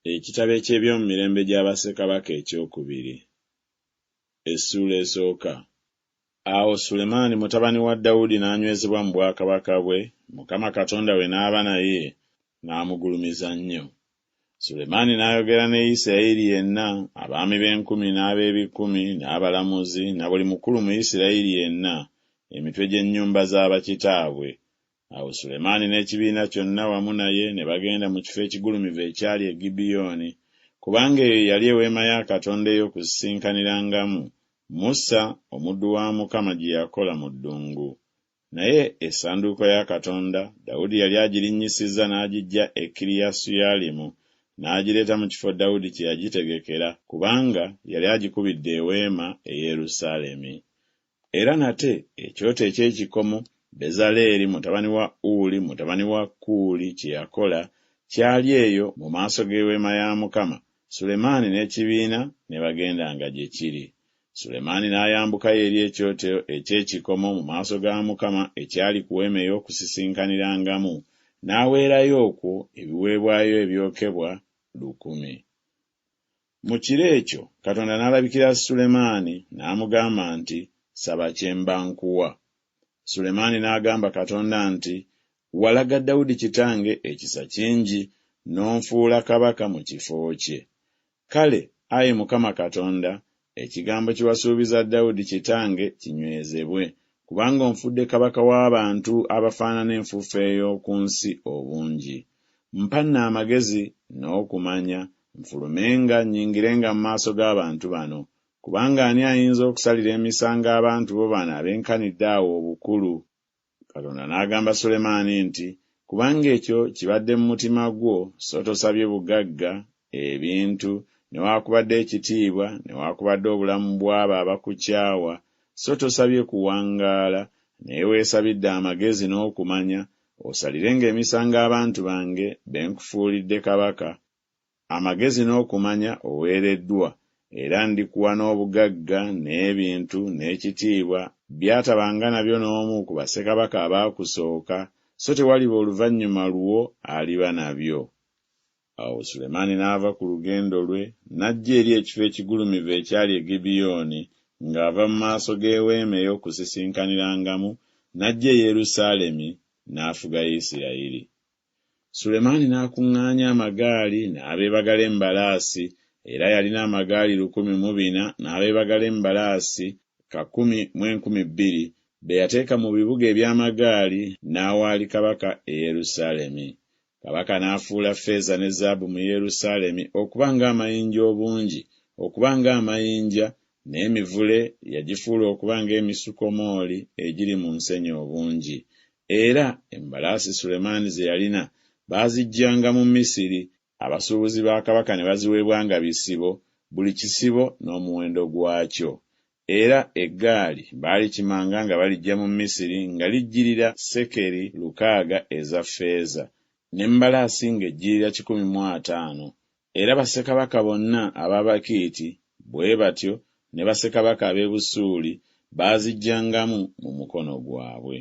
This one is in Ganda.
Ekitabo eky'ebyomu mirembe gya bassekabaka ekyokubiri. Essuula esooka. Awo Sulemaani mutabani wa Dawudi n'anywezebwa mu bwakabaka bwe, Mukama Katonda we n'aba naye, n'amugulumiza nnyo. Sulemaani n'ayogera ne Isirayiri yenna, abaami b'enkumi n'ab'ebikumi, n'abalamuzi, na buli mukulu mu Isirayiri yenna, emitwe gy'ennyumba z'abakitaabwe. Awo Sulemaani n'ekibiina kyonna wamu naye ne bagenda mu kifo ekigulumivu ekyali e Gibyoni, kubanga eyo yali eweema ya Katonda ey'okusisinkaniramu Musa omuddu wa Mukama gye yakola mu ddungu. Naye essanduuko ya Katonda Dawudi yali agirinnyisizza n'agiggya e Kiriyasuyalimu, n'agireeta mu kifo Dawudi kye yagitegekera, kubanga yali agikubidde eweema e Yerusaalemi. Era nate ekyoto eky'ekikomo Bezaleeri mutabani wa Uli mutabani wa Kuuli kye yakola kyali eyo mu maaso g'eweema ya Mukama. Sulemaani n'ekibiina ne bagendanga gye kiri. Sulemaani n'ayambukayo eri ekyoto eky'ekikomo mu maaso ga Mukama ekyali ku weema ey'okusisinkaniramu, n'aweerayo okwo ebiweebwayo ebyokebwa 1,000. Mu kiro ekyo Katonda n'alabikira Sulemaani n'amugamba nti, "Saba kye mba nkuwa." Sulemaani n'agamba Katonda nti, "Walaga Dawudi kitange ekisa kingi, n'onfuula kabaka mu kifo kye. Kale, Ayi Mukama Katonda, ekigambo kye wasuubiza Dawudi kitange kinywezebwe, kubanga onfudde kabaka w'abantu abafaanana enfuufu ey'oku nsi obungi. Mpa nno amagezi n'okumanya, nfulumenga nnyingirenga mu maaso g'abantu bano, kubanga ani ayinza okusalira emisango abantu bo bano abenkanidde awo obukulu?" Katonda n'agamba Sulemaani nti, "Kubanga ekyo kibadde mu mutima gwo, so tosabye bugagga, ebintu, newaakubadde ekitiibwa, newaakubadde obulamu bw'abo abakukyawa, so tosabye kuwangaala, naye weesabidde amagezi n'okumanya, osalirenga emisango abantu bange benkufuulidde kabaka. Amagezi n'okumanya oweereddwa, era ndikuwa n'obugagga, n'ebintu, n'ekitiibwa, byatabanga nabyo n'omu ku bassekabaka abaakusooka, so tewaliba oluvannyuma lwo aliba nabyo." Awo Sulemaani n'ava ku lugendo lwe, n'ajja eri ekifo ekigulumivu ekyali e Gibyoni, ng'ava mu maaso g'eweema ey'okusisinkaniramu, n'ajja e Yerusaalemi, n'afuga Isirayiri. Sulemaani n'akuŋŋaanya amagaali n'abeebagala embalaasi, era yalina amagaali 1,400 n'abeebagala embalaasi 112,000 be yateeka mu bibuga eby'amagaali n'awaali kabaka e Yerusaalemi. Kabaka n'afuula ffeeza ne zaabu mu Yerusaalemi okuba ng'amayinja obungi, okuba ng'amayinja, n'emivule yagifuula okuba ng'emisukomooli egiri mu nsenyi obungi. Era embalaasi Sulemaani ze yalina baaziggyanga mu Misiri, abasuubuzi ba kabaka ne baziweebwa nga bisibo, buli kisibo n'omuwendo gwakyo. Era eggaali baalikimanga nga balijja mu Misiri nga lijjirira sekeri 600 eza ffeeza, n'embalaasi ng'ejjirira 150. Era bassekabaka bonna ab'Abakiiti bwe batyo ne bassekabaka ab'e Busuuli baazigyangamu mu mukono gwabwe.